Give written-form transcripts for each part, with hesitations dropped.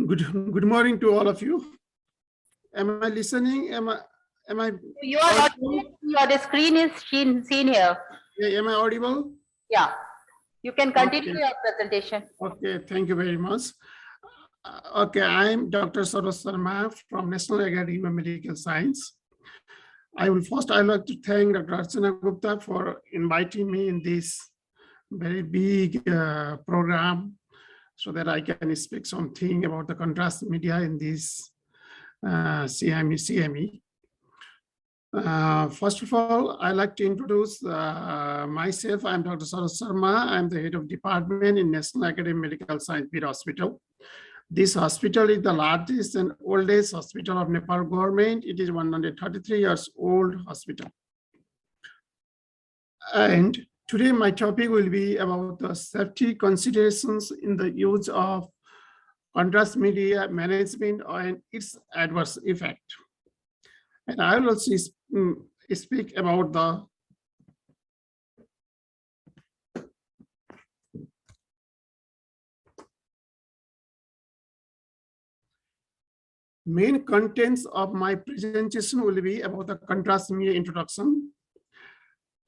Good morning to all of you. Am I listening? Am I You are not, your screen is seen here. am I audible? Yeah, you can continue Okay. your presentation. Okay, thank you very much. Okay, I'm Dr. Saroj Sharma from National Academy of Medical Science. I'd like to thank Dr. Archana Gupta for inviting me in this very big program so that I can speak something about the contrast media in this CME. First of all, I'd like to introduce myself. I'm Dr. Saroj Sharma. I'm the head of department in National Academy of Medical Science Hospital. This hospital is the largest and oldest hospital of Nepal government. It is 133 years old hospital. And today my topic will be about the safety considerations in the use of contrast media management and its adverse effect. And I will also speak about the main contents of my presentation will be about the contrast media introduction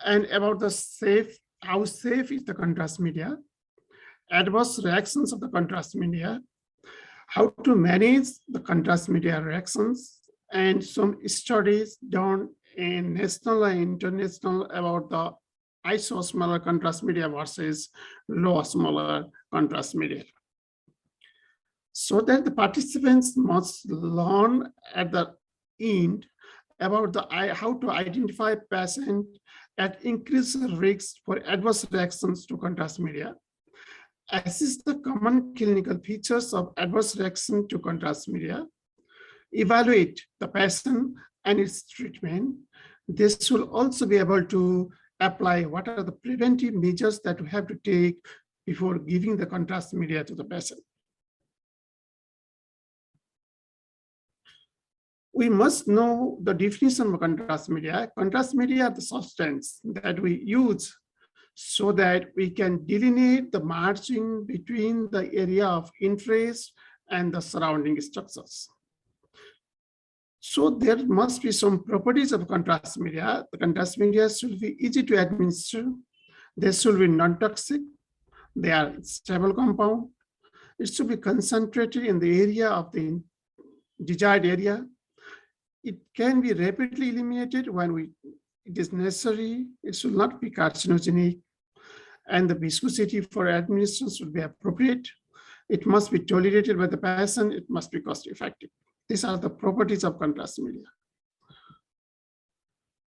and about the how safe is the contrast media, adverse reactions of the contrast media, how to manage the contrast media reactions, and some studies done in national and international about the isosmolar contrast media versus low osmolar contrast media. So that the participants must learn at the end about how to identify patients at increased risks for adverse reactions to contrast media, assess the common clinical features of adverse reaction to contrast media, evaluate the patient and its treatment. This will also be able to apply what are the preventive measures that we have to take before giving the contrast media to the patient. We must know the definition of contrast media. Contrast media are the substance that we use so that we can delineate the margin between the area of interest and the surrounding structures. So there must be some properties of contrast media. The contrast media should be easy to administer. They should be non-toxic. They are stable compound. It should be concentrated in the area of the desired area. It can be rapidly eliminated when it is necessary. It should not be carcinogenic. And the viscosity for administration should be appropriate. It must be tolerated by the patient. It must be cost effective. These are the properties of contrast media.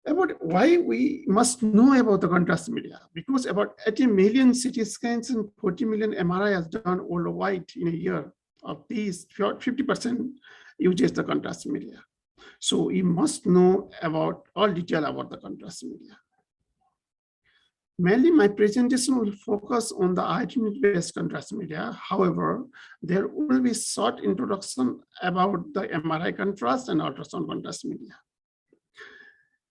About why we must know about the contrast media, because about 80 million CT scans and 40 million MRI is done worldwide in a year. Of these, 50% uses the contrast media. So we must know about all detail about the contrast media. Mainly my presentation will focus on the iodine-based contrast media. However, there will be short introduction about the MRI contrast and ultrasound contrast media.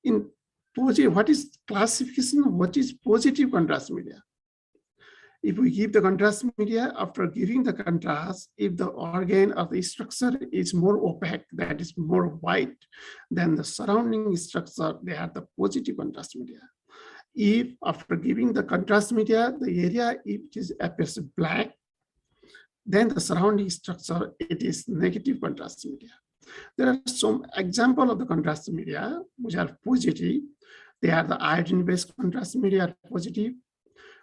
In positive, what is classification of what is positive contrast media? If we give the contrast media, after giving the contrast, if the organ of the structure is more opaque, that is more white than the surrounding structure, they are the positive contrast media. If after giving the contrast media, the area appears black, then the surrounding structure, it is negative contrast media. There are some examples of the contrast media which are positive. They are the iodine-based contrast media are positive.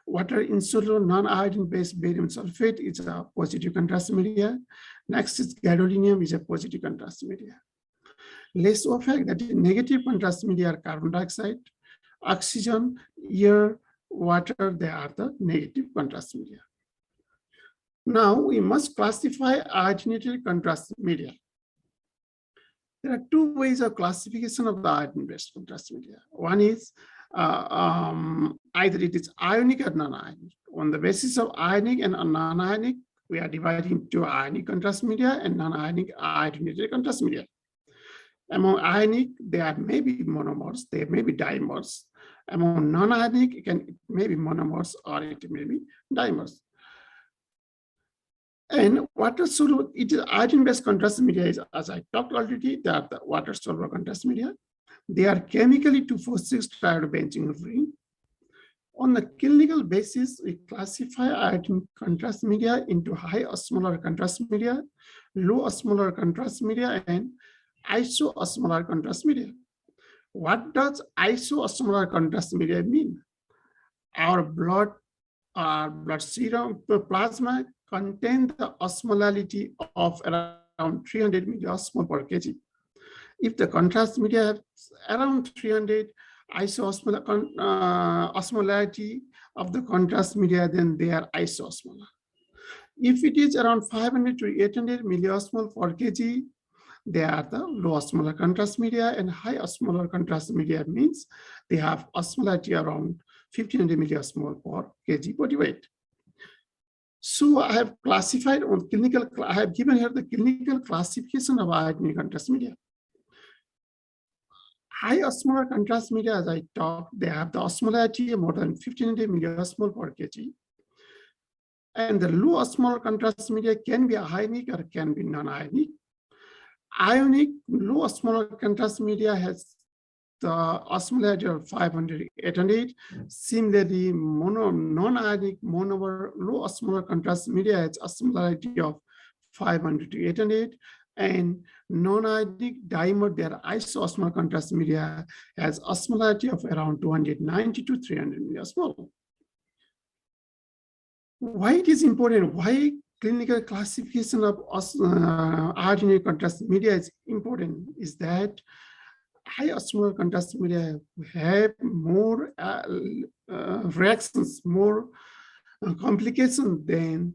Water insoluble non-iodine-based barium sulfate is a positive contrast media. Next is gadolinium is a positive contrast media. Less opaque, that is negative contrast media are carbon dioxide, oxygen, air, water, they are the negative contrast media. Now we must classify iodinated contrast media. There are two ways of classification of the iodine-based contrast media. One is either it is ionic or non-ionic. On the basis of ionic and non-ionic, we are dividing into ionic contrast media and non-ionic iodinated contrast media. Among ionic, there may be monomers, there may be dimers. Among non-ionic, it may be monomers or it may be dimers. And water soluble, it is iodine-based contrast media is, as I talked already, they are the water soluble contrast media. They are chemically 2,4,6 triiodobenzene. On a clinical basis, we classify iodine contrast media into high osmolar contrast media, low osmolar contrast media, and iso-osmolar contrast media. What does iso-osmolar contrast media mean? Our blood serum plasma contain the osmolality of around 300 milliosmol per kg. If the contrast media has around 300 osmolality of the contrast media, then they are isoosmolar. If it is around 500 to 800 milliosmol per kg, they are the low osmolar contrast media, and high osmolar contrast media means they have osmolality around 1500 milliosmol per kg body weight. So I have classified on clinical, I have given here the clinical classification of iodine contrast media. High osmolar contrast media, as I talked, they have the osmolality more than 1500 milliosmol per kg. And the low osmolar contrast media can be ionic or can be non-ionic. Ionic low osmolar contrast media has the osmolality of 500 to 800. Similarly, non-ionic monomer low osmolar contrast media has osmolality of 500 to 800. And non-ionic dimer, their iso-osmolar contrast media has osmolality of around 290 to 300 milliosmol. Why it is important? Why clinical classification of iodine contrast media is important is that high osmolar contrast media have more reactions, more complications than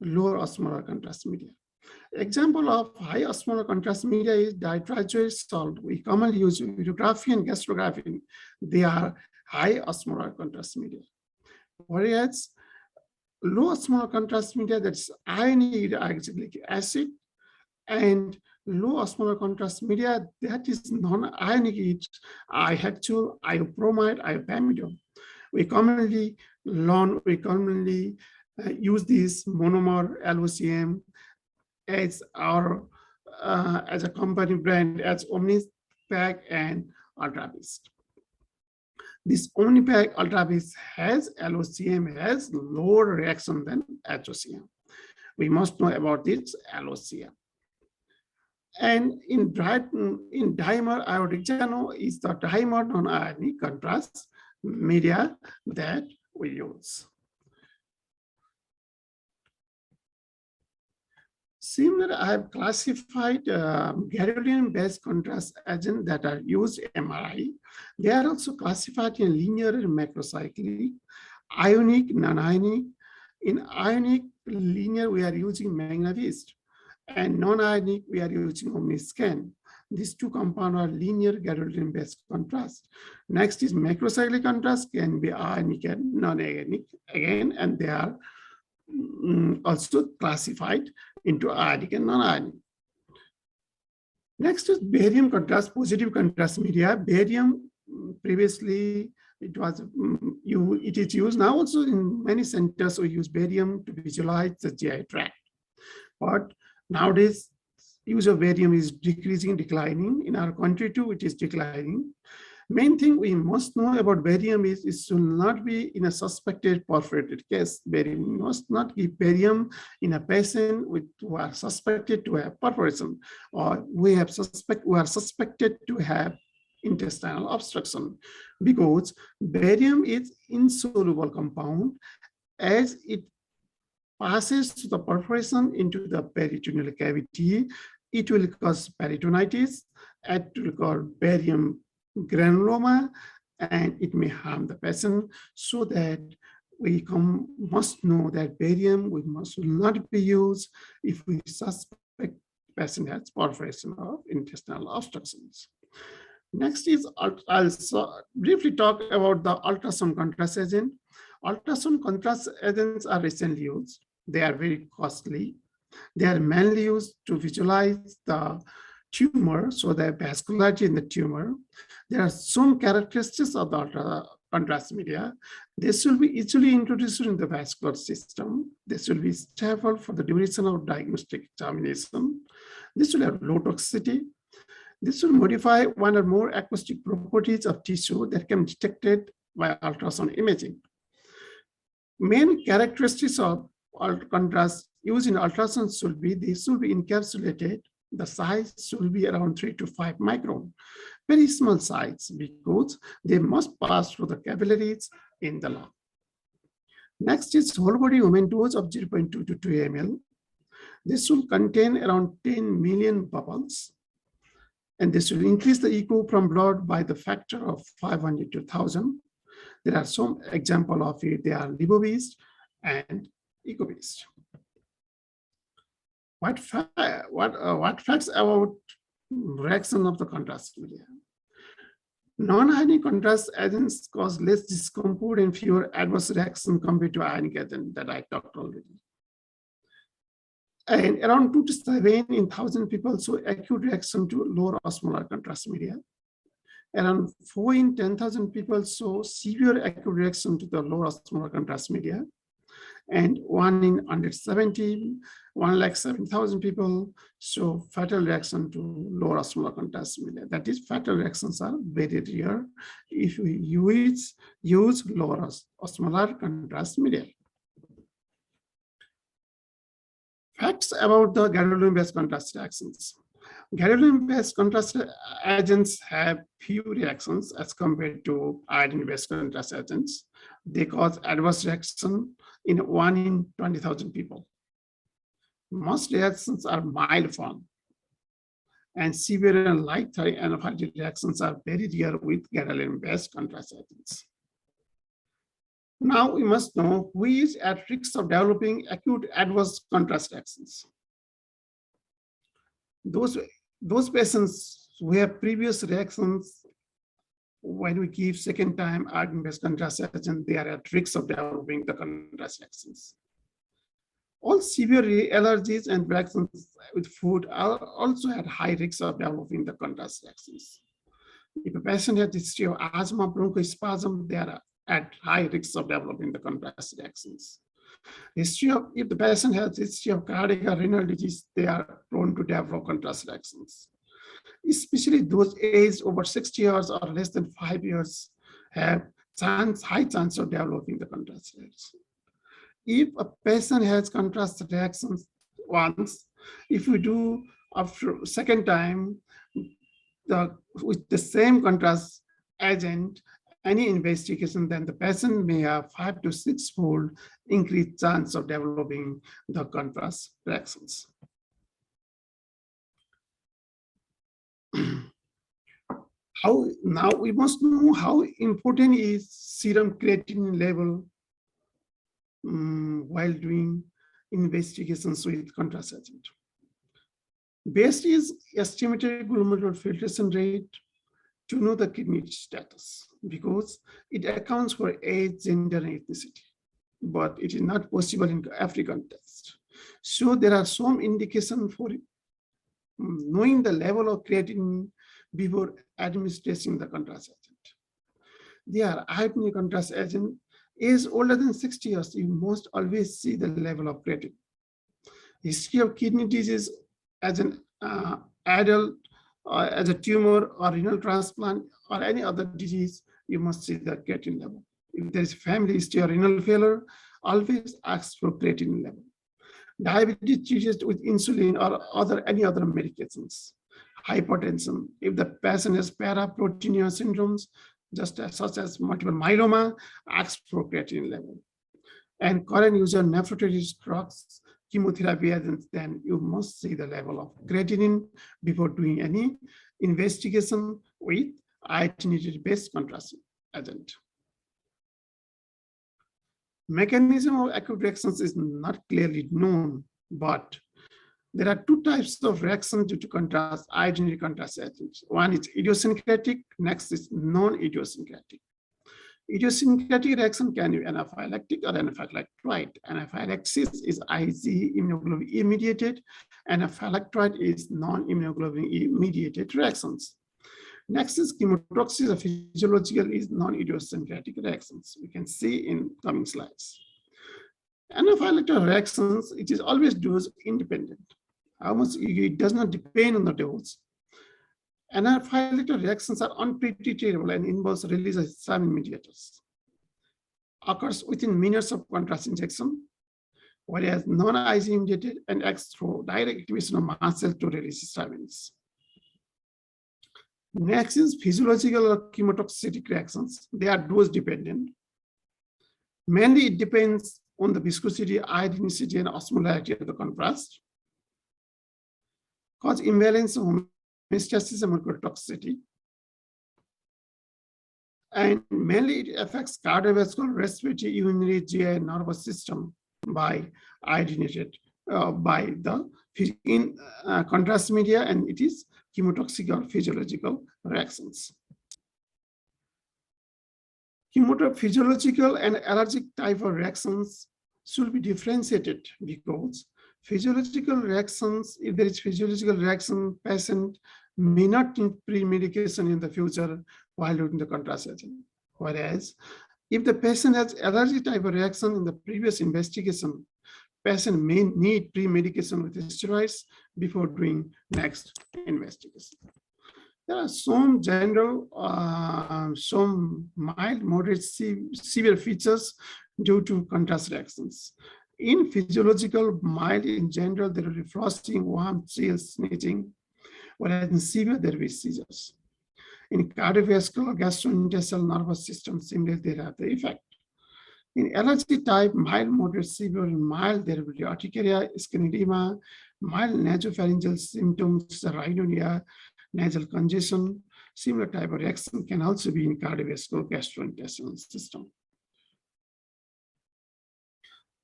lower osmolar contrast media. Example of high osmolar contrast media is ditriazole salt. We commonly use urography and gastrography. They are high osmolar contrast media. Whereas low osmolar contrast media, that's ionic hydroxylic acid, and low osmolar contrast media, that is non-ionic, it's ihexyl, iobromide, iopamidone. We commonly use this monomer LOCM as our as a company brand as Omnipac and UltraBeast. This Omnipac UltraBeast has LOCM, has lower reaction than HOCM. We must know about this LOCM. And in dimer iodexano is the dimer non-ionic contrast media that we use. Similar, I have classified gadolinium-based contrast agents that are used in MRI. They are also classified in linear and macrocyclic, ionic, non-ionic. In ionic linear, we are using Magnavist, and non-ionic, we are using Omniscan. These two compounds are linear gadolinium-based contrast. Next is macrocyclic contrast, can be ionic and non-ionic again, and they are also classified into ionic and non-ionic. Next is barium contrast, positive contrast media. Barium, previously it is used now also in many centers. We use barium to visualize the GI tract, but nowadays use of barium is declining. In our country too, it is declining. Main thing we must know about barium is it should not be in a suspected perforated case. Barium, we must not give barium in a patient who are suspected to have perforation, or we are suspected to have intestinal obstruction, because barium is insoluble compound. As it passes to the perforation into the peritoneal cavity, it will cause peritonitis, it will cause barium granuloma, and it may harm the patient. So that we must know that barium will not be used if we suspect the patient has perforation of intestinal obstructions. Next is, I'll briefly talk about the ultrasound contrast agent. Ultrasound contrast agents are recently used. They are very costly. They are mainly used to visualize the tumor, so the vascularity in the tumor. There are some characteristics of the contrast media. This will be easily introduced in the vascular system. This will be stable for the duration of diagnostic examination. This will have low toxicity. This will modify one or more acoustic properties of tissue that can be detected by ultrasound imaging. Main characteristics of contrast used in ultrasound should be, this will be encapsulated. The size should be around 3 to 5 micron, very small size, because they must pass through the capillaries in the lung. Next is whole body human dose of 0.2 to 2 ml. This will contain around 10 million bubbles, and this will increase the echo from blood by the factor of 500 to 1,000. There are some examples of it. They are liver-based and echo-based. What facts about reaction of the contrast media? Non-ionic contrast agents cause less discomfort and fewer adverse reactions compared to ionic agent that I talked already. And around 2 to 7 in 1,000 people show acute reaction to lower osmolar contrast media. Around 4 in 10,000 people show severe acute reaction to the lower osmolar contrast media. And 1 in 170, 1,07,000 people show fatal reaction to lower osmolar contrast media. That is, fatal reactions are very rare if we use lower osmolar contrast media. Facts about the gadolinium-based contrast reactions. Gadolinium-based contrast agents have few reactions as compared to iodine-based contrast agents. They cause adverse reaction in 1 in 20,000 people. Most reactions are mild form, and severe and light anaphylactic reactions are very rare with gadolinium-based contrast agents. Now we must know who is at risk of developing acute adverse contrast reactions. Those patients who have previous reactions when we give second time iodine-based contrast agent, they are at risk of developing the contrast reactions. All severe allergies and reactions with food are also at high risk of developing the contrast reactions. If a patient has history of asthma, bronchospasm, they are at high risk of developing the contrast reactions. If the patient has history of cardiac or renal disease, they are prone to develop contrast reactions. Especially those aged over 60 years or less than 5 years have high chance of developing the contrast reactions. If a patient has contrast reactions once, if we do after second time with the same contrast agent, any investigation, then the patient may have 5 to 6-fold increased chance of developing the contrast reactions. Now we must know how important is serum creatinine level while doing investigations with contrast agent. Best is estimated glomerular filtration rate to know the kidney status, because it accounts for age, gender, and ethnicity, but it is not possible in African test. So there are some indication for knowing the level of creatinine before administering the contrast agent. There, iodine contrast agent is older than 60 years. You must always see the level of creatinine. History of kidney disease as an adult, as a tumor or renal transplant or any other disease, you must see the creatinine level. If there is family history of renal failure, always ask for creatinine level. Diabetes treated with insulin or any other medications. Hypertension, if the patient has paraproteinuria syndromes, such as multiple myeloma, ask for creatinine level. And current user nephrotoxic drugs, chemotherapy agents, then you must see the level of creatinine before doing any investigation with iodine-based contrast agent. Mechanism of acute reactions is not clearly known, but there are 2 types of reactions due to iodine contrast agents. One is idiosyncratic, next is non-idiosyncratic. Idiosyncratic reaction can be anaphylactic or anaphylactoid. Anaphylaxis is Ig immunoglobulin E mediated, anaphylactoid is non-immunoglobulin E mediated reactions. Next is chemotoxis of physiological is non-idiosyncratic reactions. We can see in coming slides. Anaphylactic reactions, it is always dose independent. How much it does not depend on the dose. Anaphylactic reactions are unpredictable and involves release of histamine mediators. Occurs within minutes of contrast injection, whereas non-IgE mediated and acts through direct activation of mast cells to release histamines. Next is physiological or chemotoxic reactions. They are dose dependent. Mainly it depends on the viscosity, iodicity, and osmolarity of the contrast. Cause imbalance of homeostasis and molecular toxicity. And mainly it affects cardiovascular, respiratory, urinary, GI, and nervous system by iodinated by the contrast media, and it is chemotoxic or physiological reactions. Physiological and allergic type of reactions should be differentiated because physiological reactions, if there is physiological reaction, patient may not need pre-medication in the future while doing the contrast agent. Whereas if the patient has allergy type of reaction in the previous investigation, patient may need pre-medication with steroids before doing next investigation. There are some general, some mild, moderate, severe features due to contrast reactions. In physiological, mild in general, there will be flushing, warmth, chills, sneezing, whereas in severe, there will be seizures. In cardiovascular, gastrointestinal, nervous system, similarly, they have the effect. In allergy type, mild, moderate, severe, and mild, there will be urticaria, skin edema, mild nasopharyngeal symptoms, rhinorrhea, nasal congestion. Similar type of reaction can also be in cardiovascular, gastrointestinal system.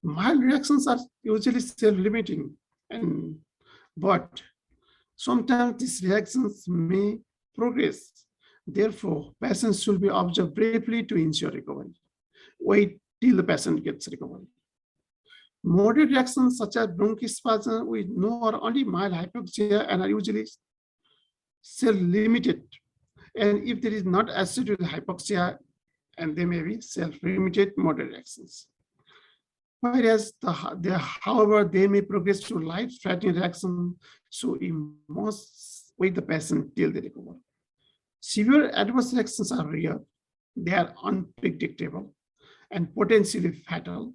Mild reactions are usually self-limiting, but sometimes these reactions may progress. Therefore, patients should be observed briefly to ensure recovery. Wait till the patient gets recovery. Moderate reactions such as bronchospasm with no or only mild hypoxia and are usually self-limited. And if there is not associated with hypoxia, and they may be self-limited moderate reactions. Whereas, however, they may progress to life-threatening reaction, so you must wait the patient till they recover. Severe adverse reactions are rare, they are unpredictable, and potentially fatal.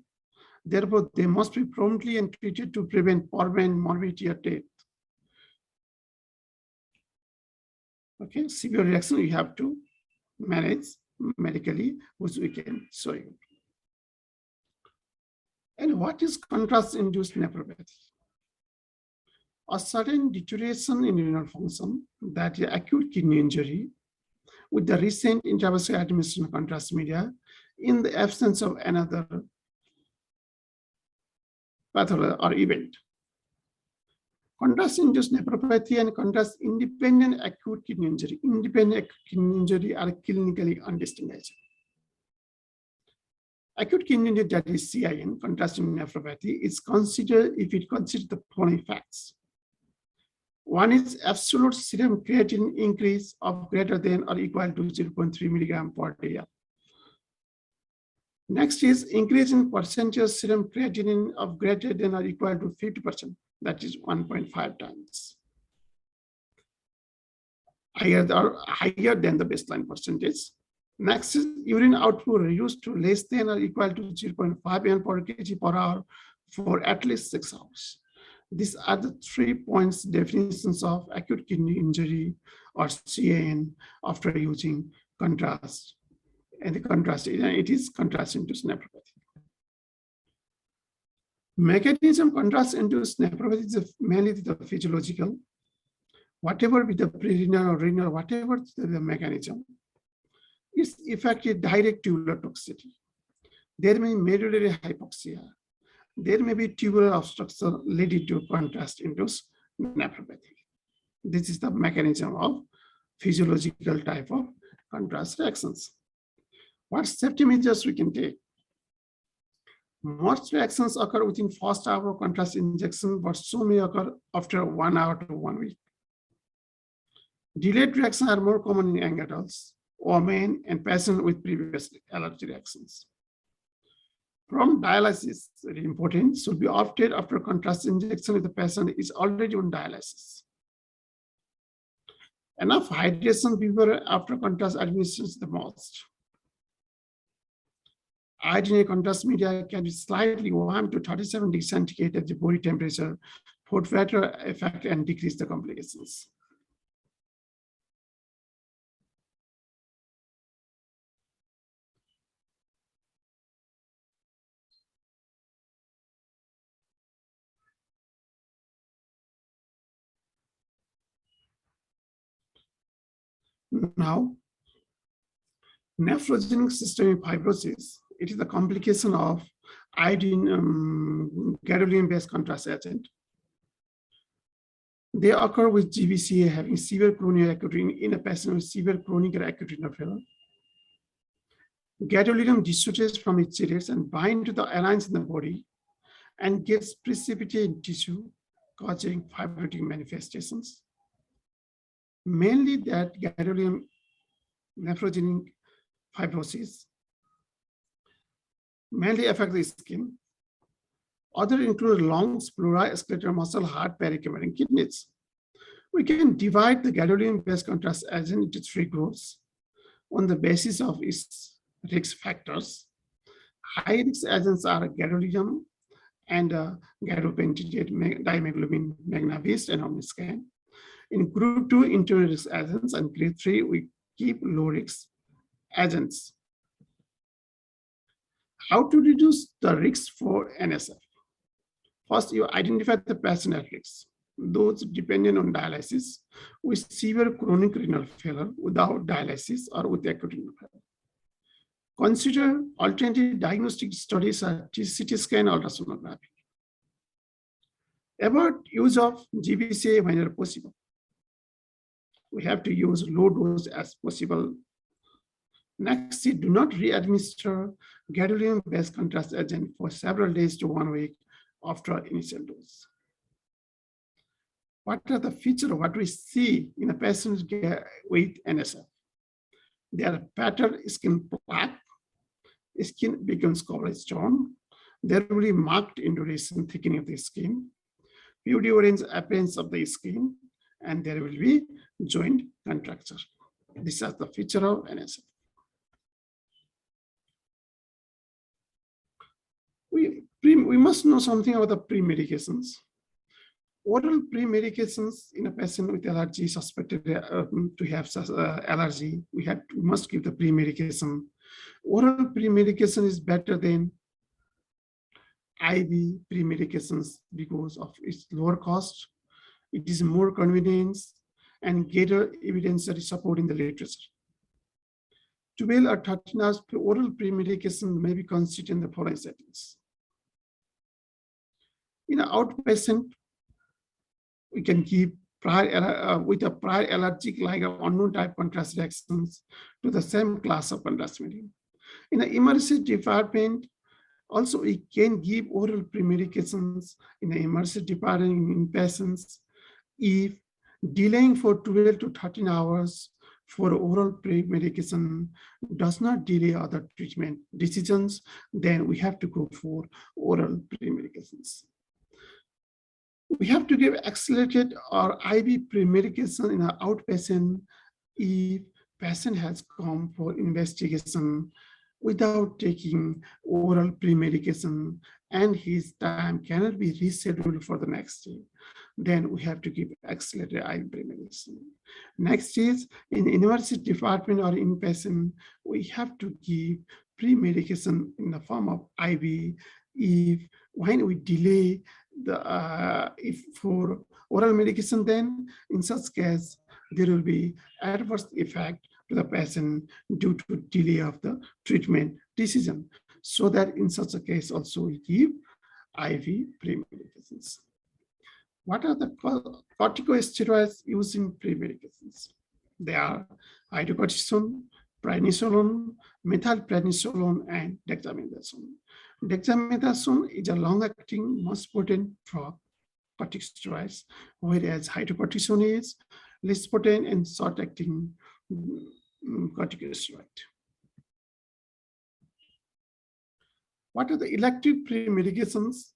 Therefore, they must be promptly and treated to prevent permanent morbidity or death. Okay, severe reaction you have to manage medically, which we can show you. And what is contrast-induced nephropathy? A sudden deterioration in renal function, that is acute kidney injury, with the recent intravascular administration of contrast media in the absence of another pathology or event. Contrast-induced nephropathy and contrast-independent acute kidney injury, are clinically undistinguishable. Acute kidney injury, that is CIN, contrast-induced nephropathy, is considered if it considers the following facts. One is absolute serum creatinine increase of greater than or equal to 0.3 milligram per day. Next is increase in percentage serum creatinine of greater than or equal to 50%, that is 1.5 times. Higher than the baseline percentage. Next is urine output reduced to less than or equal to 0.5 ml per kg per hour for at least 6 hours. These are the 3 points definitions of acute kidney injury or CAN after using contrast. And the contrast, it is contrast-induced nephropathy. Mechanism contrast-induced nephropathy is mainly the physiological. Whatever with the prerenal or renal, whatever the mechanism, its effect is direct tubular toxicity. There may be medullary hypoxia. There may be tubular obstruction leading to contrast-induced nephropathy. This is the mechanism of physiological type of contrast reactions. What safety measures we can take? Most reactions occur within first hour of contrast injection, but some may occur after 1 hour to 1 week. Delayed reactions are more common in young adults, women, and patients with previous allergy reactions. Prompt dialysis, very important, should be opted after contrast injection if the patient is already on dialysis. Enough hydration before after contrast administration is the most. Iodine contrast media can be slightly warm to 37 degrees centigrade at the body temperature for better effect and decrease the complications. Now, nephrogenic systemic fibrosis, it is a complication of iodine gadolinium-based contrast agent. They occur with GBCA having severe chronic acute in a patient with severe chronic or acute renal failure. Gadolinium dissociates from its cigarettes and bind to the alliance in the body and gets precipitated in tissue, causing fibrotic manifestations. Mainly that gadolinium nephrogenic fibrosis mainly affect the skin. Other include lungs, pleura, skeletal muscle, heart, parenchyma, and kidneys. We can divide the gadolinium-based contrast agent into three groups on the basis of its risk factors. High risk agents are gadolinium and gadopentylated dimeglobin, magnavist, and omniscan. In group 2, intermediate risk agents, and grade 3, we keep low risk agents. How to reduce the risk for NSF? First, you identify the patient at risk. Those dependent on dialysis with severe chronic renal failure without dialysis or with acute renal failure. Consider alternative diagnostic studies are CT scan, ultrasonography. Avoid use of GBCA whenever possible. We have to use low dose as possible. Next, do not re-administer gadolinium-based contrast agent for several days to 1 week after initial dose. What are the features of what we see in a patient with NSF? There are patterned skin plaque, skin becomes covered stone, there will be marked induration thickening of the skin, pudiorange appearance of the skin, and there will be joint contracture. This is the feature of NSF. We must know something about the pre-medications. Oral pre-medications in a patient with allergy suspected to have allergy, we must give the pre-medication. Oral pre-medication is better than IV pre-medications because of its lower cost, it is more convenience, and greater evidence that is supporting the literature. 12 or 13 hours oral pre-medication may be considered in the following settings. In an outpatient, we can give with a prior allergic like unknown type contrast reactions to the same class of contrast medium. In the emergency department, also we can give oral pre-medications in the emergency department in patients if delaying for 12 to 13 hours for oral pre-medication does not delay other treatment decisions, then we have to go for oral pre-medications. We have to give accelerated or IV pre-medication in an outpatient if patient has come for investigation without taking oral pre-medication and his time cannot be rescheduled for the next day. Then we have to give accelerated IV pre-medication. Next is in university department or inpatient, we have to give pre-medication in the form of IV if when we delay the if for oral medication, then in such case there will be adverse effect to the patient due to delay of the treatment decision. So that in such a case also we give IV pre-medications. What are the corticosteroids used in pre-medications? They are hydrocortisone, prednisolone, methylprednisolone, and dexamethasone. Dexamethasone is a long-acting, most potent drug corticosteroids, whereas hydrocortisone is lispoten, and short-acting corticosteroid. What are the elective pre-medications?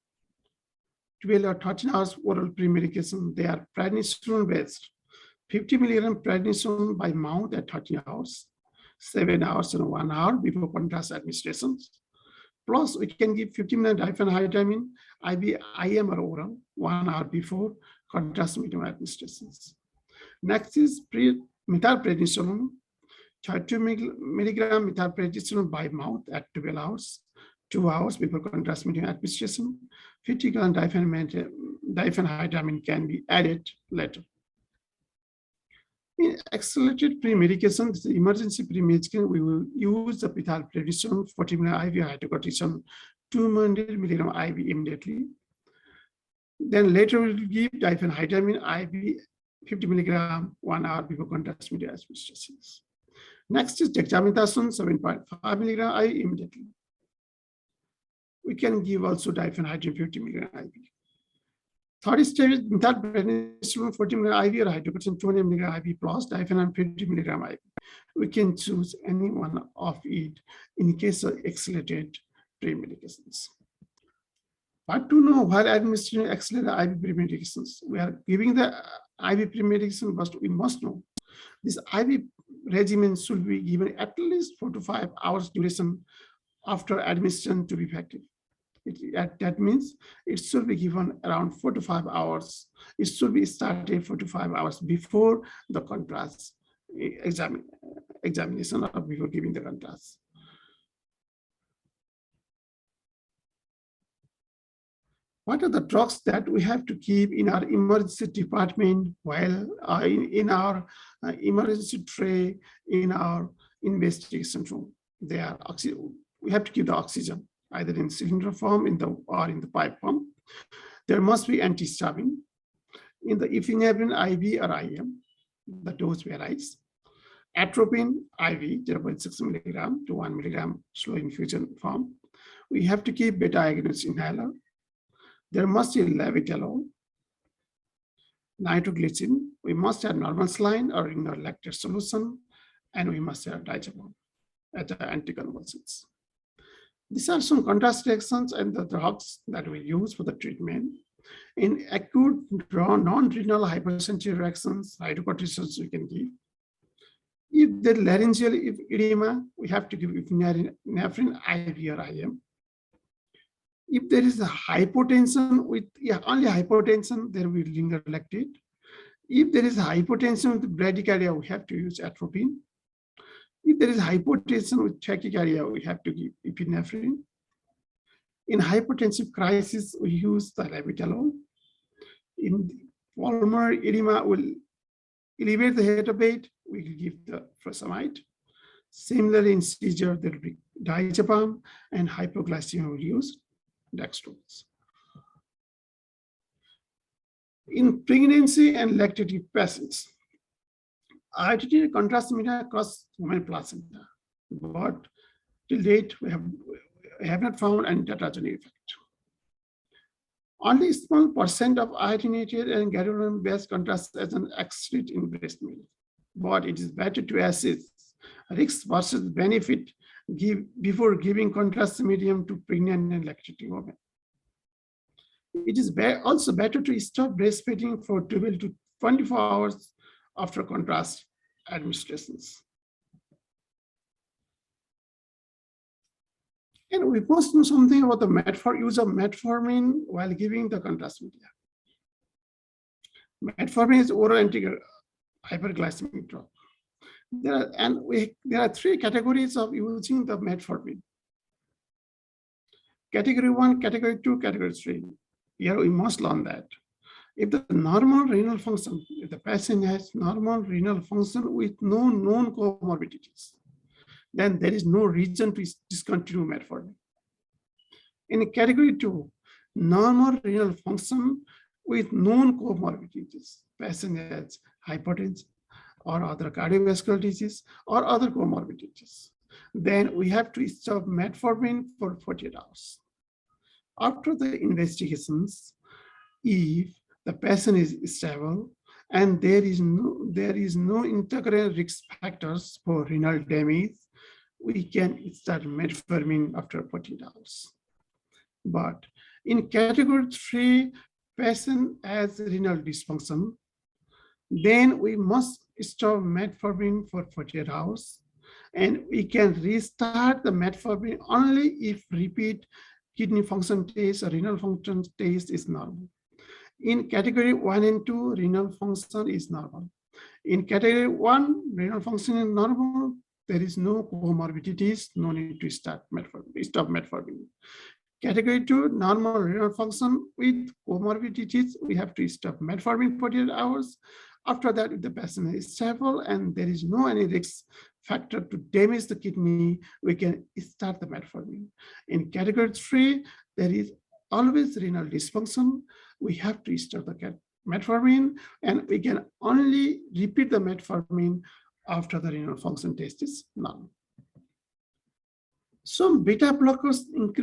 12 or 13 hours oral pre-medication. They are prednisolone-based. 50 milligram prednisolone by mouth at 13 hours, 7 hours and 1 hour before contrast administrations. Plus, we can give 50 milligram diphenhydramine, IV, IM or oral, 1 hour before contrast medium administrations. Next is methylprednisolone, 32 milligram methylprednisolone by mouth at 12 hours, 2 hours before contrast medium administration. 50 gram diphenhydramine can be added later. In accelerated pre-medication, this is emergency pre-medication, we will use the methylprednisolone 40 mg IV hydrocortisone 200 milligram IV immediately. Then later we will give diphenhydramine IV 50 milligram 1 hour before contrast medium administrations. Next is dexamethasone 7.5 milligram IV immediately. We can give also diphenhydramine 50 milligram IV. Third step is methylprednisolone 40 milligram IV or hydrocortisone 200 milligram IV plus diphenhydramine 50 milligram IV. We can choose any one of it in case of accelerated pre-medications. But to know while administering accelerated IV pre-medications, we are giving the IV pre-medication, but we must know this IV regimen should be given at least 4 to 5 hours duration after administration to be effective. That means it should be given around 4 to 5 hours. It should be started 4 to 5 hours before the contrast examination or before giving the contrast. What are the drugs that we have to keep in our emergency department while in our emergency tray in our investigation room? They are oxygen. We have to keep the oxygen either in cylinder form or in the pipe form. There must be antihistamine. In the epinephrine IV or IM, the dose varies. Atropine IV 0.6 milligram to 1 milligram slow infusion form. We have to keep beta agonist inhaler. There must be labetalol. Nitroglycerin. We must have normal saline or inner lactate solution, and we must have diazepam as anticonvulsants. These are some contrast reactions and the drugs that we use for the treatment. In acute non-renal hypersensitivity reactions, hydrocortisones we can give. If the laryngeal edema, we have to give nephrine IV or IM. If there is a hypotension with only hypotension, there will be linear lactate. If there is a hypotension with bradycardia, we have to use atropine. If there is hypotension with tachycardia, we have to give epinephrine. In hypertensive crisis, we use the labetalol. In pulmonary edema, will elevate the heart rate, we will give the furosemide. Similarly, in seizure, there will be diazepam, and hypoglycemia will use dextrose. In pregnancy and lactative patients, ITT contrast media across human placenta, but till date we have not found any teratogenic effect. Only a small percent of iodinated and gadolinium-based contrast as an excrete in breast milk, but it is better to assess risk versus benefit before giving contrast medium to pregnant and lactating women. It is also better to stop breastfeeding for 12 to 24 hours after contrast administrations. And we must know something about the use of metformin while giving the contrast media. Metformin is oral anti-hyperglycemic drug. There are 3 categories of using the metformin. Category 1, category 2, category 3. Here we must learn that. If the normal renal function, if the patient has normal renal function with no known comorbidities, then there is no reason to discontinue metformin. In category 2, normal renal function with known comorbidities, patient has hypertension or other cardiovascular disease or other comorbidities, then we have to stop metformin for 48 hours. After the investigations, if the patient is stable and there is no integral risk factors for renal damage, we can start metformin after 14 hours. But in category 3, patient has renal dysfunction, then we must stop metformin for 48 hours, and we can restart the metformin only if repeat kidney function test or renal function test is normal. In category 1 and 2, renal function is normal. In category 1, renal function is normal. There is no comorbidities, no need to stop metformin. Category 2, normal renal function with comorbidities, we have to stop metformin 48 hours. After that, if the patient is stable and there is no any risk factor to damage the kidney, we can start the metformin. In category 3, there is always renal dysfunction. We have to start the metformin, and we can only repeat the metformin after the renal function test is normal. Some beta blockers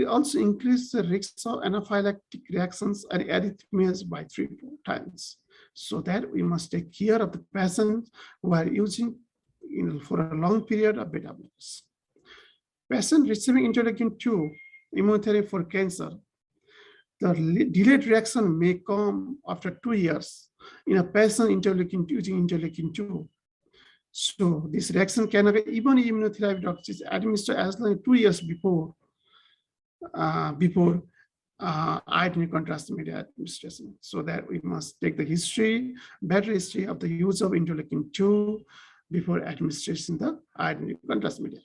also increase the risk of anaphylactic reactions and arrhythmias by 3 times. So that we must take care of the patients who are using for a long period of beta blockers. Patient receiving interleukin-2 immunotherapy for cancer, the delayed reaction may come after 2 years in a patient using interleukin-2. So this reaction can occur even immunotherapy drugs is administered as long as 2 years before iodine contrast media administration. So that we must take the better history of the use of interleukin-2 before administration the iodine contrast media.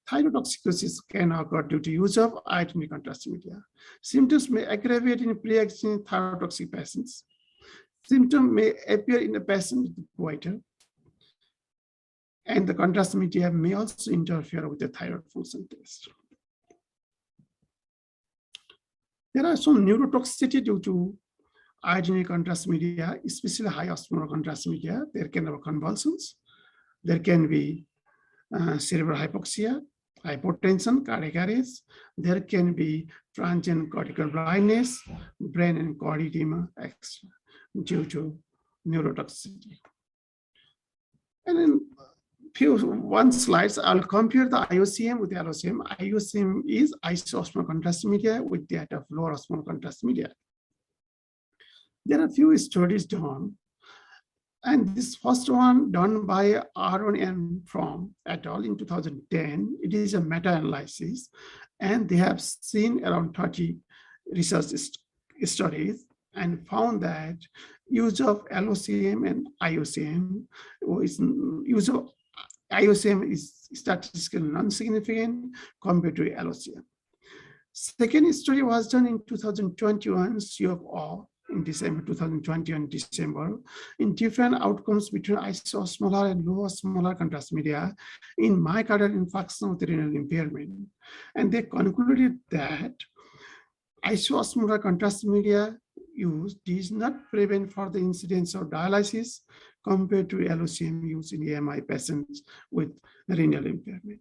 Thyrotoxicosis can occur due to use of iodine contrast media. Symptoms may aggravate in pre-existing thyrotoxic patients. Symptoms may appear in a patient with goiter, and the contrast media may also interfere with the thyroid function test. There are some neurotoxicity due to iodine contrast media, especially high osmolar contrast media. There can be convulsions. There can be cerebral hypoxia, hypotension, cardiac arrest. There can be transient cortical blindness, brain and cord edema due to neurotoxicity. And in one slide, I'll compare the IOCM with the LOCM. IOCM is isoosmolar contrast media with that of lower osmolar contrast media. There are a few studies done, and this first one done by Aaron and From et al. In 2010. It is a meta-analysis, and they have seen around 30 research studies and found that use of LOCM and IOCM IOCM is statistically non-significant compared to LOCM. Second study was done in 2021, CFO, in December 2021, December, in different outcomes between isoosmolar and low osmolar contrast media in myocardial infarction with renal impairment. And they concluded that isoosmolar contrast media use does not prevent for the incidence of dialysis compared to LOCM use in AMI patients with renal impairment.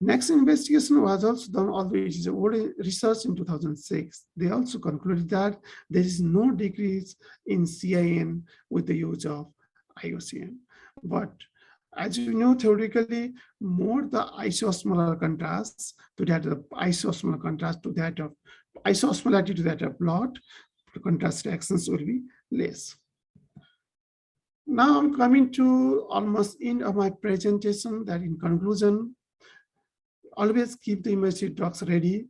Next investigation was also done, although it is old research in 2006. They also concluded that there is no decrease in CIN with the use of IOCM. But as you know, theoretically, more the isoosmolar contrast to that of isoosmolar contrast to that of isosmolarity to that of blood, the contrast reactions will be less. Now I'm coming to almost end of my presentation. That in conclusion, always keep the emergency drugs ready.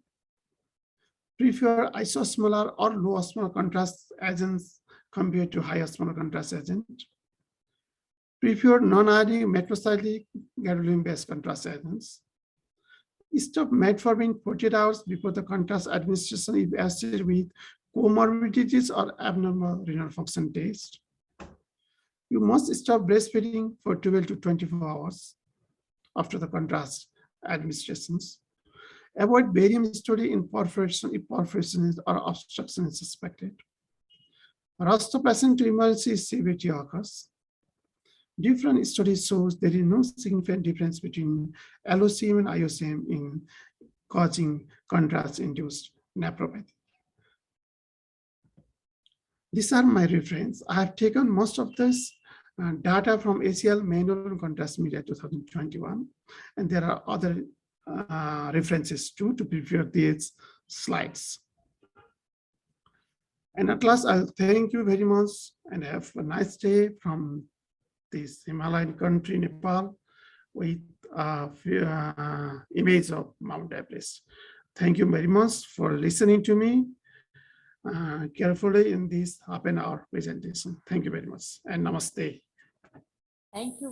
Prefer isoosmolar or low osmolar contrast agents compared to high osmolar contrast agent. Prefer non-iodinic metrocyclic gadolinium-based contrast agents. Stop metformin 48 hours before the contrast administration if associated with comorbidities or abnormal renal function test. You must stop breastfeeding for 12 to 24 hours after the contrast administrations. Avoid barium study in perforation if perforation or obstruction is suspected. Rush the patient to emergency severity occurs. Different studies shows there is no significant difference between LOCM and IOCM in causing contrast-induced nephropathy. These are my reference. I have taken most of this data from ACL Manual on Contrast Media 2021, and there are other references too to prepare these slides. And at last, I'll thank you very much and have a nice day from this Himalayan country, Nepal, with image of Mount Everest. Thank you very much for listening to me carefully in this half an hour presentation. Thank you very much and namaste. Thank you.